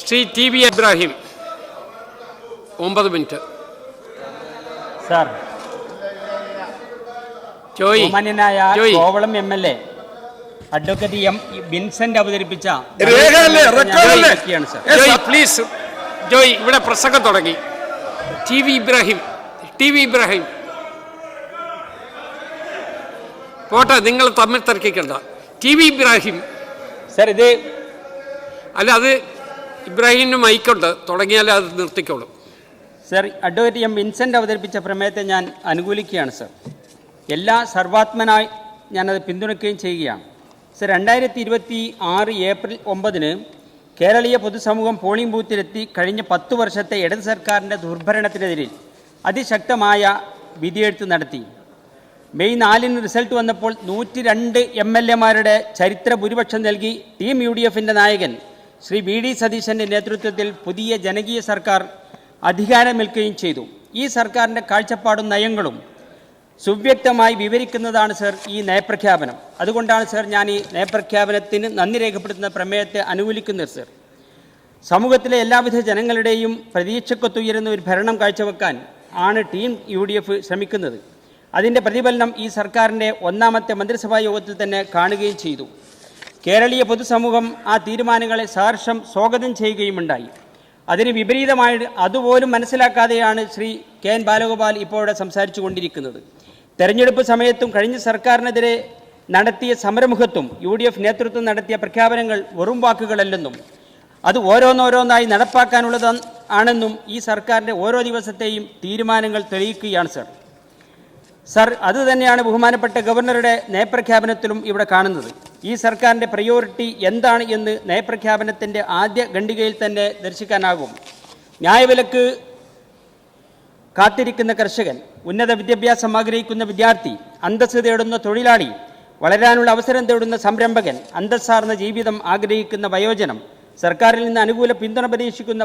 Shri T V Ibrahim 9 minute. Sir, ബഹുമാന്യനായ Kovalam MLA advocate M Vincent അവതരിപ്പിച്ച പ്ലീസ് ജോയ്, ഇവിടെ പ്രസംഗം തുടങ്ങി. ടി വി ഇബ്രാഹിം പോട്ടെ, നിങ്ങൾ തമ്മിൽ തർക്കിക്കണ്ട. ടി വി ഇബ്രാഹിം സാർ, ഇത് അല്ല, അത് ഇബ്രാഹിമിന് മൈക്കുണ്ട്, തുടങ്ങിയാൽ അത് നിർത്തിക്കോളും. സാർ, അഡ്വക്കേറ്റ് എം വിൻസെന്റ് അവതരിപ്പിച്ച പ്രമേയത്തെ ഞാൻ അനുകൂലിക്കുകയാണ്. സാർ, എല്ലാ സർവാത്മനായി ഞാനത് പിന്തുണയ്ക്കുകയും ചെയ്യുകയാണ്. സർ, 2026 ഏപ്രിൽ 9 കേരളീയ പൊതുസമൂഹം പോളിംഗ് ബൂത്തിലെത്തി കഴിഞ്ഞ 10 വർഷത്തെ ഇടത് സർക്കാരിൻ്റെ ദുർഭരണത്തിനെതിരെ അതിശക്തമായ വിധിയെഴുത്ത് നടത്തി. മെയ് 4 റിസൾട്ട് വന്നപ്പോൾ 102 MLAമാരുടെ ചരിത്ര ഭൂരിപക്ഷം നൽകി ടീം UDFൻ്റെ നായകൻ ശ്രീ VD സതീശൻ്റെ നേതൃത്വത്തിൽ പുതിയ ജനകീയ സർക്കാർ അധികാരമേൽക്കുകയും ചെയ്തു. ഈ സർക്കാരിൻ്റെ കാഴ്ചപ്പാടും നയങ്ങളും സുവ്യക്തമായി വിവരിക്കുന്നതാണ് സർ ഈ നയപ്രഖ്യാപനം. അതുകൊണ്ടാണ് സർ ഞാൻ ഈ നയപ്രഖ്യാപനത്തിന് നന്ദി രേഖപ്പെടുത്തുന്ന പ്രമേയത്തെ അനുകൂലിക്കുന്നത്. സർ, സമൂഹത്തിലെ എല്ലാവിധ ജനങ്ങളുടെയും പ്രതീക്ഷക്കൊത്തുയരുന്ന ഒരു ഭരണം കാഴ്ചവെക്കാൻ ആണ് ടീം UDF ശ്രമിക്കുന്നത്. അതിൻ്റെ പ്രതിഫലനം ഈ സർക്കാരിൻ്റെ 1ാമത്തെ മന്ത്രിസഭാ യോഗത്തിൽ തന്നെ കാണുകയും ചെയ്തു. കേരളീയ പൊതുസമൂഹം ആ തീരുമാനങ്ങളെ സഹർഷം സ്വാഗതം ചെയ്യുകയുമുണ്ടായി. അതിന് വിപരീതമായി അതുപോലും മനസ്സിലാക്കാതെയാണ് ശ്രീ KN ബാലഗോപാൽ ഇപ്പോഴെ സംസാരിച്ചു കൊണ്ടിരിക്കുന്നത്. തെരഞ്ഞെടുപ്പ് സമയത്തും കഴിഞ്ഞ സർക്കാരിനെതിരെ നടത്തിയ സമരമുഖത്തും UDF നേതൃത്വം നടത്തിയ പ്രഖ്യാപനങ്ങൾ വെറും വാക്കുകളല്ലെന്നും അത് ഓരോന്നോരോന്നായി നടപ്പാക്കാനുള്ളതാണെന്നും ഈ സർക്കാരിൻ്റെ ഓരോ ദിവസത്തെയും തീരുമാനങ്ങൾ തെളിയിക്കുകയാണ്. സർ, അതുതന്നെയാണ് ബഹുമാനപ്പെട്ട ഗവർണറുടെ നയപ്രഖ്യാപനത്തിലും ഇവിടെ കാണുന്നത്. ഈ സർക്കാരിൻ്റെ പ്രയോറിറ്റി എന്താണ് എന്ന് നയപ്രഖ്യാപനത്തിൻ്റെ ആദ്യ ഖണ്ഡികയിൽ തന്നെ ദർശിക്കാനാകും. ന്യായവിലക്ക് കാത്തിരിക്കുന്ന കർഷകൻ, ഉന്നത വിദ്യാഭ്യാസം ആഗ്രഹിക്കുന്ന വിദ്യാർത്ഥി, അന്തസ്സ് തേടുന്ന തൊഴിലാളി, വളരാനുള്ള അവസരം തേടുന്ന സംരംഭകൻ, അന്തസ്സാർന്ന ജീവിതം ആഗ്രഹിക്കുന്ന വയോജനം, സർക്കാരിൽ നിന്ന് അനുകൂല പിന്തുണ പ്രതീക്ഷിക്കുന്ന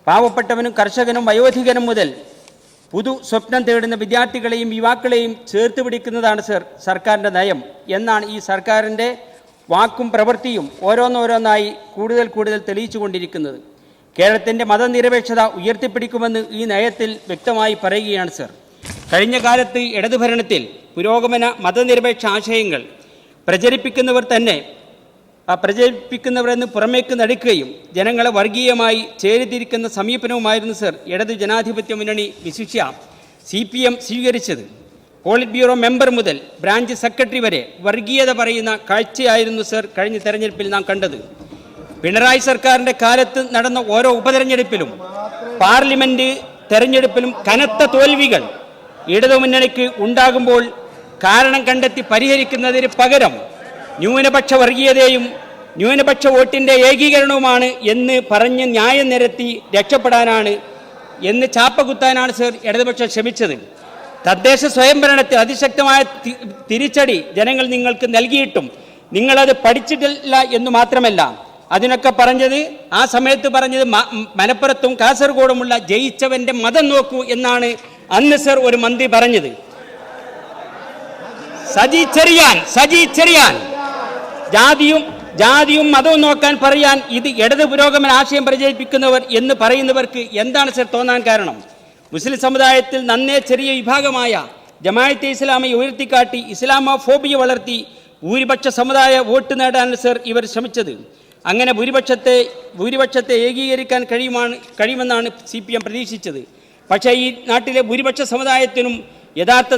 പാവപ്പെട്ടവനും കർഷകനും വയോധികനും മുതൽ പുതു സ്വപ്നം തേടുന്ന വിദ്യാർത്ഥികളെയും യുവാക്കളെയും ചേർത്ത് പിടിക്കുന്നതാണ് സർക്കാരിൻ്റെ നയം എന്നാണ് ഈ സർക്കാരിൻ്റെ വാക്കും പ്രവൃത്തിയും ഓരോന്നോരോന്നായി കൂടുതൽ തെളിയിച്ചു കൊണ്ടിരിക്കുന്നത്. കേരളത്തിൻ്റെ മതനിരപേക്ഷത ഉയർത്തിപ്പിടിക്കുമെന്ന് ഈ നയത്തിൽ വ്യക്തമായി പറയുകയാണ്. സർ, കഴിഞ്ഞ കാലത്ത് ഇടതുഭരണത്തിൽ പുരോഗമന മതനിരപേക്ഷ ആശയങ്ങൾ പ്രചരിപ്പിക്കുന്നവരെന്ന് പുറമേക്ക് നടിക്കുകയും ജനങ്ങളെ വർഗീയമായി ചേരിതിരിക്കുന്ന സമീപനവുമായിരുന്നു സർ ഇടതു ജനാധിപത്യ മുന്നണി വിശിഷ്യ CPM സ്വീകരിച്ചത്. പോളിറ്റ് ബ്യൂറോ മെമ്പർ മുതൽ ബ്രാഞ്ച് സെക്രട്ടറി വരെ വർഗീയത പറയുന്ന കാഴ്ചയായിരുന്നു സർ കഴിഞ്ഞ തെരഞ്ഞെടുപ്പിൽ നാം കണ്ടത്. പിണറായി സർക്കാരിൻ്റെ കാലത്ത് നടന്ന ഓരോ ഉപതെരഞ്ഞെടുപ്പിലും പാർലമെൻറ്റ് തെരഞ്ഞെടുപ്പിലും കനത്ത തോൽവികൾ ഇടതുമുന്നണിക്ക് ഉണ്ടാകുമ്പോൾ കാരണം കണ്ടെത്തി പരിഹരിക്കുന്നതിന് പകരം ന്യൂനപക്ഷ വർഗീയതയും ന്യൂനപക്ഷ വോട്ടിൻ്റെ ഏകീകരണവുമാണ് എന്ന് പറഞ്ഞ് ന്യായം നിരത്തി രക്ഷപ്പെടാനാണ് എന്ന് ചാപ്പകുത്താനാണ് സർ ഇടതുപക്ഷം ശ്രമിച്ചത്. തദ്ദേശ സ്വയംഭരണത്തിൽ അതിശക്തമായ തിരിച്ചടി ജനങ്ങൾ നിങ്ങൾക്ക് നൽകിയിട്ടും നിങ്ങളത് പഠിച്ചിട്ടില്ല എന്ന് മാത്രമല്ല, അതിനൊക്കെ ആ സമയത്ത് പറഞ്ഞത് മലപ്പുറത്തും കാസർഗോഡുമുള്ള ജയിച്ചവൻ്റെ മതം നോക്കൂ എന്നാണ് അന്ന് സർ ഒരു മന്ത്രി പറഞ്ഞത്. സജി ചെറിയാൻ ജാതിയും മതവും നോക്കാൻ പറയാൻ ഇത് ഇടത് പുരോഗമന ആശയം പ്രചരിപ്പിക്കുന്നവർ എന്ന് പറയുന്നവർക്ക് എന്താണ് സർ തോന്നാൻ കാരണം? മുസ്ലിം സമുദായത്തിൽ നന്നേ ചെറിയ വിഭാഗമായ ജമാഅത്തെ ഇസ്ലാമിയെ ഉയർത്തിക്കാട്ടി ഇസ്ലാമോഫോബിയ വളർത്തി ഭൂരിപക്ഷ സമുദായ വോട്ട് നേടാൻ സർ ഇവർ ശ്രമിച്ചത്. അങ്ങനെ ഭൂരിപക്ഷത്തെ ഏകീകരിക്കാൻ കഴിയുമെന്നാണ് CPM പ്രതീക്ഷിച്ചത്. പക്ഷേ ഈ നാട്ടിലെ ഭൂരിപക്ഷ സമുദായത്തിനും യഥാർത്ഥ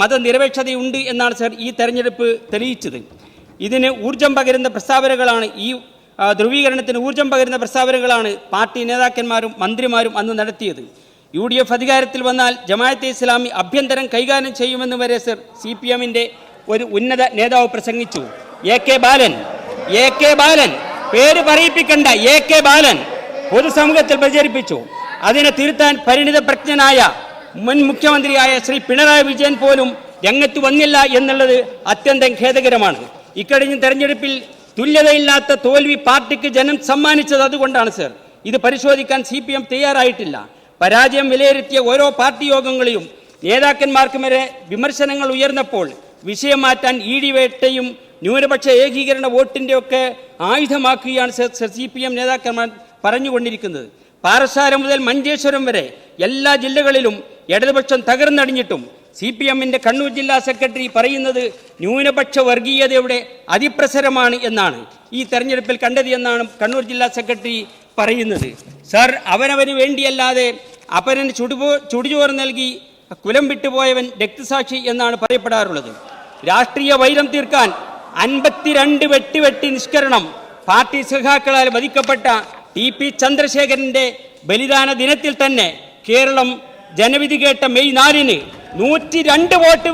മതനിരപേക്ഷതയുണ്ട് എന്നാണ് സർ ഈ തെരഞ്ഞെടുപ്പ് തെളിയിച്ചത്. ഇതിന് ഊർജം പകരുന്ന പ്രസ്താവനകളാണ് ധ്രുവീകരണത്തിന് ഊർജം പകരുന്ന പ്രസ്താവനകളാണ് പാർട്ടി നേതാക്കന്മാരും മന്ത്രിമാരും അന്ന് നടത്തിയത്. UDF അധികാരത്തിൽ വന്നാൽ ജമാഅത്തെ ഇസ്ലാമി അഭ്യന്തരം കൈകാര്യം ചെയ്യുമെന്ന് വരെ സർ CPMൻ്റെ ഒരു ഉന്നത നേതാവ് പ്രസംഗിച്ചു. AK ബാലൻ പേര് പറയിപ്പിക്കണ്ട, AK ബാലൻ പൊതുസമൂഹത്തിൽ പ്രചരിപ്പിച്ചു. അതിനെ തിരുത്താൻ പരിണിതപ്രജ്ഞനായ മുൻ മുഖ്യമന്ത്രിയായ ശ്രീ പിണറായി വിജയൻ പോലും രംഗത്ത് വന്നില്ല എന്നുള്ളത് അത്യന്തം ഖേദകരമാണ്. ഇക്കഴിഞ്ഞ തെരഞ്ഞെടുപ്പിൽ തുല്യതയില്ലാത്ത തോൽവി പാർട്ടിക്ക് ജനം സമ്മാനിച്ചത് അതുകൊണ്ടാണ് സർ. ഇത് പരിശോധിക്കാൻ CPM തയ്യാറായിട്ടില്ല. പരാജയം വിലയിരുത്തിയ ഓരോ പാർട്ടി യോഗങ്ങളെയും നേതാക്കന്മാർക്ക് വരെ വിമർശനങ്ങൾ ഉയർന്നപ്പോൾ വിഷയം മാറ്റാൻ ED വേട്ടയും ന്യൂനപക്ഷ ഏകീകരണ വോട്ടിൻ്റെ ഒക്കെ ആയുധമാക്കുകയാണ് CPM നേതാക്കന്മാർ പറഞ്ഞുകൊണ്ടിരിക്കുന്നത്. പാറശാല മുതൽ മഞ്ചേശ്വരം വരെ എല്ലാ ജില്ലകളിലും ഇടതുപക്ഷം തകർന്നടിഞ്ഞിട്ടും CPM-ന്റെ കണ്ണൂർ ജില്ലാ സെക്രട്ടറി പറയുന്നത് ന്യൂനപക്ഷ വർഗീയതയുടെ അതിപ്രസരമാണ് എന്നാണ് ഈ തെരഞ്ഞെടുപ്പിൽ കണ്ടത് എന്നാണ് കണ്ണൂർ ജില്ലാ സെക്രട്ടറി പറയുന്നത്. സർ, അവനവന് വേണ്ടിയല്ലാതെ അപരന് ചുടുചോറ് നൽകി കുലം വിട്ടുപോയവൻ രക്തസാക്ഷി എന്നാണ് പറയപ്പെടാറുള്ളത്. രാഷ്ട്രീയ വൈരം തീർക്കാൻ 52 വെട്ടി നിഷ്കരണം പാർട്ടി സഖാക്കളാൽ വധിക്കപ്പെട്ട TP ചന്ദ്രശേഖരന്റെ ബലിദാന ദിനത്തിൽ തന്നെ കേരളം ജനവിധി കേട്ട മെയ് 4-ന് 102 വോട്ട്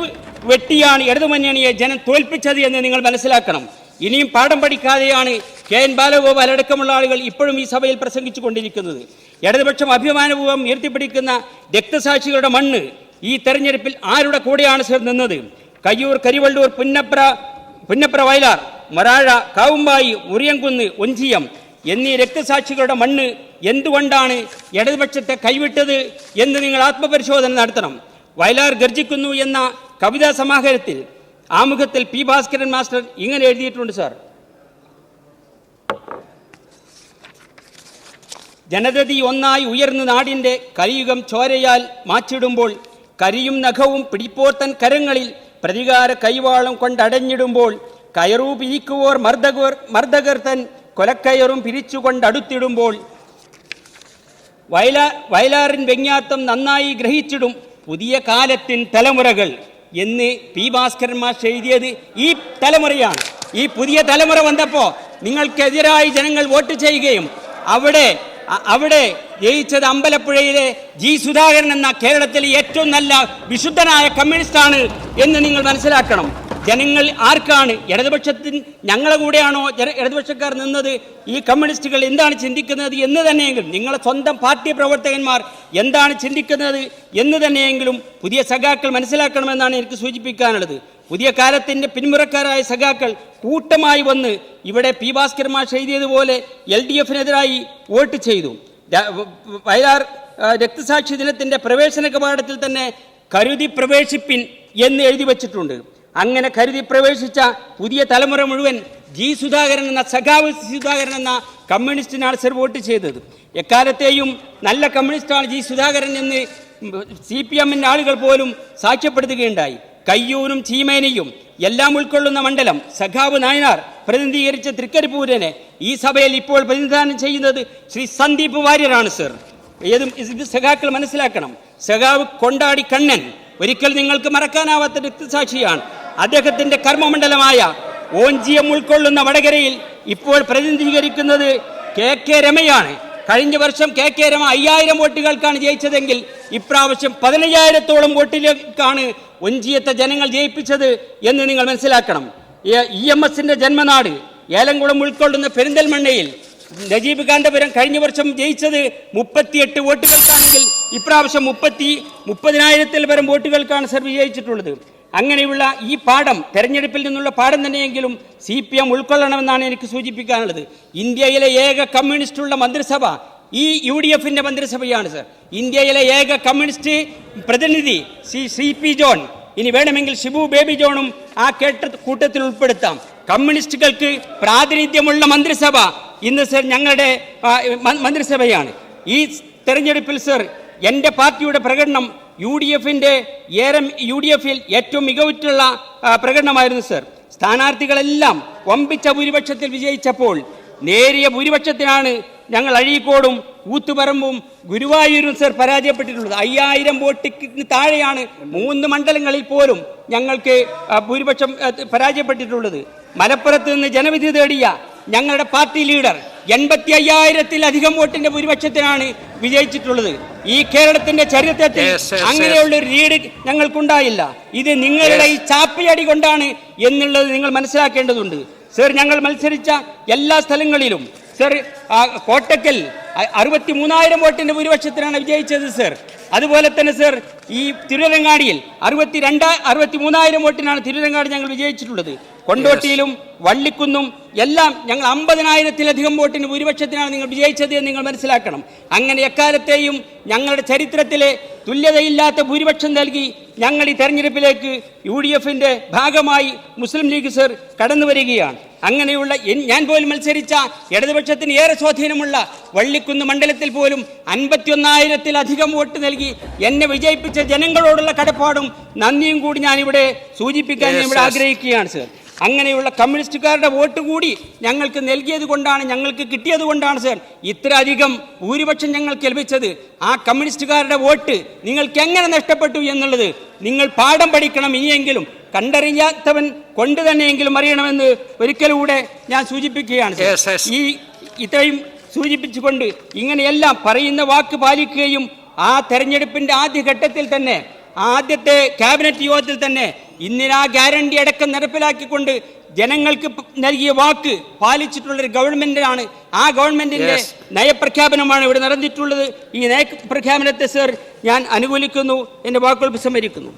വെട്ടിയാണ് ഇടതുമുന്നണിയെ ജനം തോൽപ്പിച്ചത് എന്ന് നിങ്ങൾ മനസ്സിലാക്കണം. ഇനിയും പാഠം പഠിക്കാതെയാണ് KN ബാലഗോപാൽ അടക്കമുള്ള ആളുകൾ ഇപ്പോഴും ഈ സഭയിൽ പ്രസംഗിച്ചു കൊണ്ടിരിക്കുന്നത്. ഇടതുപക്ഷം അഭിമാനപൂർവ്വം ഉയർത്തിപ്പിടിക്കുന്ന രക്തസാക്ഷികളുടെ മണ്ണ് ഈ തെരഞ്ഞെടുപ്പിൽ ആരുടെ കൂടെയാണ് സർ നിന്നത്? കയ്യൂർ, കരിവള്ളൂർ, പുന്നപ്ര, വയലാർ, മൊറാഴ, കാവുമ്പായി, മുറിയംകുന്ന്, ഒഞ്ചിയം എന്നീ രക്തസാക്ഷികളുടെ മണ്ണ് എന്തുകൊണ്ടാണ് ഇടതുപക്ഷത്തെ കൈവിട്ടത് എന്ന് നിങ്ങൾ ആത്മപരിശോധന നടത്തണം. വയലാർ ഗർജിക്കുന്നു എന്ന കവിതാ സമാഹാരത്തിൽ ആമുഖത്തിൽ P. ഭാസ്കരൻ മാസ്റ്റർ ഇങ്ങനെ എഴുതിയിട്ടുണ്ട് സാർ: ജനതതി ഒന്നായി ഉയർന്നു നാടിൻ്റെ കലിയുഗം ചോരയാൽ മാച്ചിടുമ്പോൾ, കരിയും നഖവും പിടിപ്പോർത്തൻ കരങ്ങളിൽ പ്രതികാര കൈവാളം കൊണ്ടടഞ്ഞിടുമ്പോൾ, കയറൂ പിരിക്കുവോർ മർദ്ദകർ തൻ കൊലക്കയറും പിരിച്ചുകൊണ്ടടുത്തിടുമ്പോൾ, വയലാറിൻ വ്യംഗ്യാർത്ഥം നന്നായി ഗ്രഹിച്ചിടും പുതിയ കാലത്തിൻ തലമുറകൾ എന്ന് P. ഭാസ്കരൻ മാസ്റ്റർ എഴുതിയത് ഈ തലമുറയാണ്. ഈ പുതിയ തലമുറ വന്നപ്പോൾ നിങ്ങൾക്കെതിരായി ജനങ്ങൾ വോട്ട് ചെയ്യുകയും അവിടെ ജയിച്ചത് അമ്പലപ്പുഴയിലെ G. സുധാകരൻ എന്ന കേരളത്തിലെ ഏറ്റവും നല്ല വിശുദ്ധനായ കമ്മ്യൂണിസ്റ്റാണ് എന്ന് നിങ്ങൾ മനസ്സിലാക്കണം. ജനങ്ങൾ ആർക്കാണ് ഇടതുപക്ഷത്തിന് ഞങ്ങളെ കൂടെയാണോ ഇടതുപക്ഷക്കാർ നിന്നത്? ഈ കമ്മ്യൂണിസ്റ്റുകൾ എന്താണ് ചിന്തിക്കുന്നത് എന്ന് തന്നെയെങ്കിലും, നിങ്ങളെ സ്വന്തം പാർട്ടി പ്രവർത്തകന്മാർ എന്താണ് ചിന്തിക്കുന്നത് എന്ന് തന്നെയെങ്കിലും പുതിയ സഖാക്കൾ മനസ്സിലാക്കണമെന്നാണ് എനിക്ക് സൂചിപ്പിക്കാനുള്ളത്. പുതിയ കാലത്തിൻ്റെ പിന്മുറക്കാരായ സഖാക്കൾ കൂട്ടമായി വന്ന് ഇവിടെ P. ഭാസ്കരൻ മാസ്റ്റർ എഴുതിയതുപോലെ LDF-നെതിരായി വോട്ട് ചെയ്തു. വയലാർ രക്തസാക്ഷി ദിനത്തിൻ്റെ പ്രവേശന കവാടത്തിൽ തന്നെ കരുതി പ്രവേശിപ്പിൻ എന്ന് എഴുതി വച്ചിട്ടുണ്ട്. അങ്ങനെ കരുതി പ്രവേശിച്ച പുതിയ തലമുറ മുഴുവൻ G. സുധാകരൻ എന്ന സഖാവ് സുധാകരൻ എന്ന കമ്മ്യൂണിസ്റ്റിനാണ് സർ വോട്ട് ചെയ്തത്. എക്കാലത്തെയും നല്ല കമ്മ്യൂണിസ്റ്റാണ് G. സുധാകരൻ എന്ന് CPM-ന്റെ ആളുകൾ പോലും സാക്ഷ്യപ്പെടുത്തുകയുണ്ടായി. കയ്യൂരും ചീമേനിയും എല്ലാം ഉൾക്കൊള്ളുന്ന മണ്ഡലം സഖാവ് നായനാർ പ്രതിനിധീകരിച്ച തൃക്കരിപ്പൂരിനെ ഈ സഭയിൽ ഇപ്പോൾ പ്രതിനിധാനം ചെയ്യുന്നത് ശ്രീ സന്ദീപ് വാര്യരാണ് സർ. ഇത് സഖാക്കൾ മനസ്സിലാക്കണം. സഖാവ് കൊണ്ടാടി കണ്ണൻ ഒരിക്കൽ നിങ്ങൾക്ക് മറക്കാനാവാത്ത രക്തസാക്ഷിയാണ്. അദ്ദേഹത്തിൻ്റെ കർമ്മമണ്ഡലമായ ഓഞ്ചിയം ഉൾക്കൊള്ളുന്ന വടകരയിൽ ഇപ്പോൾ പ്രതിനിധീകരിക്കുന്നത് KK രമയാണ്. കഴിഞ്ഞ വർഷം KK രമ 5000 വോട്ടുകൾക്കാണ് ജയിച്ചതെങ്കിൽ ഇപ്രാവശ്യം 15000-ഓളം വോട്ടിലേക്കാണ് ഒഞ്ചിയത്തെ ജനങ്ങൾ ജയിപ്പിച്ചത് എന്ന് നിങ്ങൾ മനസ്സിലാക്കണം. EMS-ന്റെ ജന്മനാട് ഏലംകുളം ഉൾക്കൊള്ളുന്ന പെരിന്തൽമണ്ണയിൽ നജീബ് കാന്തപുരം കഴിഞ്ഞ വർഷം ജയിച്ചത് 38 വോട്ടുകൾക്കാണെങ്കിൽ ഇപ്രാവശ്യം 30,000-ൽ പരം വോട്ടുകൾക്കാണ് സർ വിജയിച്ചിട്ടുള്ളത്. അങ്ങനെയുള്ള ഈ പാഠം, തെരഞ്ഞെടുപ്പിൽ നിന്നുള്ള പാഠം തന്നെയെങ്കിലും CPM ഉൾക്കൊള്ളണമെന്നാണ് എനിക്ക് സൂചിപ്പിക്കാനുള്ളത്. ഇന്ത്യയിലെ ഏക കമ്മ്യൂണിസ്റ്റുള്ള മന്ത്രിസഭ ഈ UDF-ന്റെ മന്ത്രിസഭയാണ് സർ. ഇന്ത്യയിലെ ഏക കമ്മ്യൂണിസ്റ്റ് പ്രതിനിധി CP ജോൺ, ഇനി വേണമെങ്കിൽ ഷിബു ബേബി ജോണും ആ കൂട്ടത്തിൽ ഉൾപ്പെടുത്താം. കമ്മ്യൂണിസ്റ്റുകൾക്ക് പ്രാതിനിധ്യമുള്ള മന്ത്രിസഭ ഇന്ന് സർ ഞങ്ങളുടെ മന്ത്രിസഭയാണ്. ഈ തെരഞ്ഞെടുപ്പിൽ സർ എൻ്റെ പാർട്ടിയുടെ പ്രകടനം UDF-ൽ ഏറ്റവും മികവുറ്റുള്ള പ്രകടനമായിരുന്നു സർ. സ്ഥാനാർത്ഥികളെല്ലാം വമ്പിച്ച ഭൂരിപക്ഷത്തിൽ വിജയിച്ചപ്പോൾ നേരിയ ഭൂരിപക്ഷത്തിനാണ് ഞങ്ങൾ അഴീക്കോടും കൂത്തുപറമ്പും ഗുരുവായൂരും സർ പരാജയപ്പെട്ടിട്ടുള്ളത്. 5000 വോട്ടിന് താഴെയാണ് 3 മണ്ഡലങ്ങളിൽ പോലും ഞങ്ങൾക്ക് ഭൂരിപക്ഷം പരാജയപ്പെട്ടിട്ടുള്ളത്. മലപ്പുറത്ത് നിന്ന് ജനവിധി തേടിയ ഞങ്ങളുടെ പാർട്ടി ലീഡർ 85,000-ത്തിലധികം വോട്ടിന്റെ ഭൂരിപക്ഷത്തിനാണ് വിജയിച്ചിട്ടുള്ളത്. ഈ കേരളത്തിന്റെ ചരിത്രത്തിൽ അങ്ങനെയുള്ള ഒരു ലീഡ് ഞങ്ങൾക്കുണ്ടായില്ല. ഇത് നിങ്ങളുടെ ഈ ചാപ്പിയടി കൊണ്ടാണ് എന്നുള്ളത് നിങ്ങൾ മനസ്സിലാക്കേണ്ടതുണ്ട് സർ. ഞങ്ങൾ മത്സരിച്ച എല്ലാ സ്ഥലങ്ങളിലും സർ കോട്ടക്കൽ 63,000 വോട്ടിന്റെ ഭൂരിപക്ഷത്തിനാണ് വിജയിച്ചത് സർ. അതുപോലെ തന്നെ സർ ഈ തിരുവരങ്ങാടിയിൽ 63,000 വോട്ടിനാണ് തിരുവരങ്ങാടി ഞങ്ങൾ വിജയിച്ചിട്ടുള്ളത്. കൊണ്ടോട്ടിയിലും വള്ളിക്കുന്നും എല്ലാം ഞങ്ങൾ 50,000-ത്തിലധികം വോട്ടിന് ഭൂരിപക്ഷത്തിനാണ് നിങ്ങൾ വിജയിച്ചത് എന്ന് നിങ്ങൾ മനസ്സിലാക്കണം. അങ്ങനെ എക്കാലത്തെയും ഞങ്ങളുടെ ചരിത്രത്തിലെ തുല്യതയില്ലാത്ത ഭൂരിപക്ഷം നൽകി ഞങ്ങൾ ഈ തെരഞ്ഞെടുപ്പിലേക്ക് UDFന്റെ ഭാഗമായി മുസ്ലിം ലീഗ് സർ കടന്നു വരികയാണ്. അങ്ങനെയുള്ള ഞാൻ പോലും മത്സരിച്ച ഇടതുപക്ഷത്തിന് ഏറെ സ്വാധീനമുള്ള വള്ളിക്കുന്ന് മണ്ഡലത്തിൽ പോലും 51,000-ത്തിലധികം വോട്ട് നൽകി എന്നെ വിജയിപ്പിച്ച ജനങ്ങളോടുള്ള കടപ്പാടും നന്ദിയും കൂടി ഞാനിവിടെ സൂചിപ്പിക്കാൻ ഇവിടെ ആഗ്രഹിക്കുകയാണ് സർ. അങ്ങനെയുള്ള കമ്മ്യൂണിസ്റ്റുകാരുടെ വോട്ട് കൂടി ഞങ്ങൾക്ക് നൽകിയത് കൊണ്ടാണ്, ഞങ്ങൾക്ക് കിട്ടിയത് കൊണ്ടാണ് സർ ഇത്ര അധികം ഭൂരിപക്ഷം ഞങ്ങൾക്ക് ലഭിച്ചത്. ആ കമ്മ്യൂണിസ്റ്റുകാരുടെ വോട്ട് നിങ്ങൾക്ക് എങ്ങനെ നഷ്ടപ്പെട്ടു എന്നുള്ളത് നിങ്ങൾ പാഠം പഠിക്കണം. ഇനിയെങ്കിലും കണ്ടറിയാത്തവൻ കൊണ്ട് തന്നെയെങ്കിലും അറിയണമെന്ന് ഒരിക്കലൂടെ ഞാൻ സൂചിപ്പിക്കുകയാണ്. ഈ ഇത്രയും സൂചിപ്പിച്ചുകൊണ്ട് ഇങ്ങനെയെല്ലാം പറയുന്ന വാക്ക് പാലിക്കുകയും ആ തെരഞ്ഞെടുപ്പിൻ്റെ ആദ്യഘട്ടത്തിൽ തന്നെ, ആദ്യത്തെ ക്യാബിനറ്റ് യോഗത്തിൽ തന്നെ ഇന്ദിരാ ഗ്യാരണ്ടി അടക്കം നടപ്പിലാക്കിക്കൊണ്ട് ജനങ്ങൾക്ക് നൽകിയ വാക്ക് പാലിച്ചിട്ടുള്ളൊരു ഗവൺമെന്റാണ്. ആ ഗവൺമെന്റിന്റെ നയപ്രഖ്യാപനമാണ് ഇവിടെ നടന്നിട്ടുള്ളത്. ഈ നയപ്രഖ്യാപനത്തെ സർ ഞാൻ അനുകൂലിക്കുന്നു. എൻ്റെ വാക്കുകൾ വിസമ്മതിക്കുന്നു.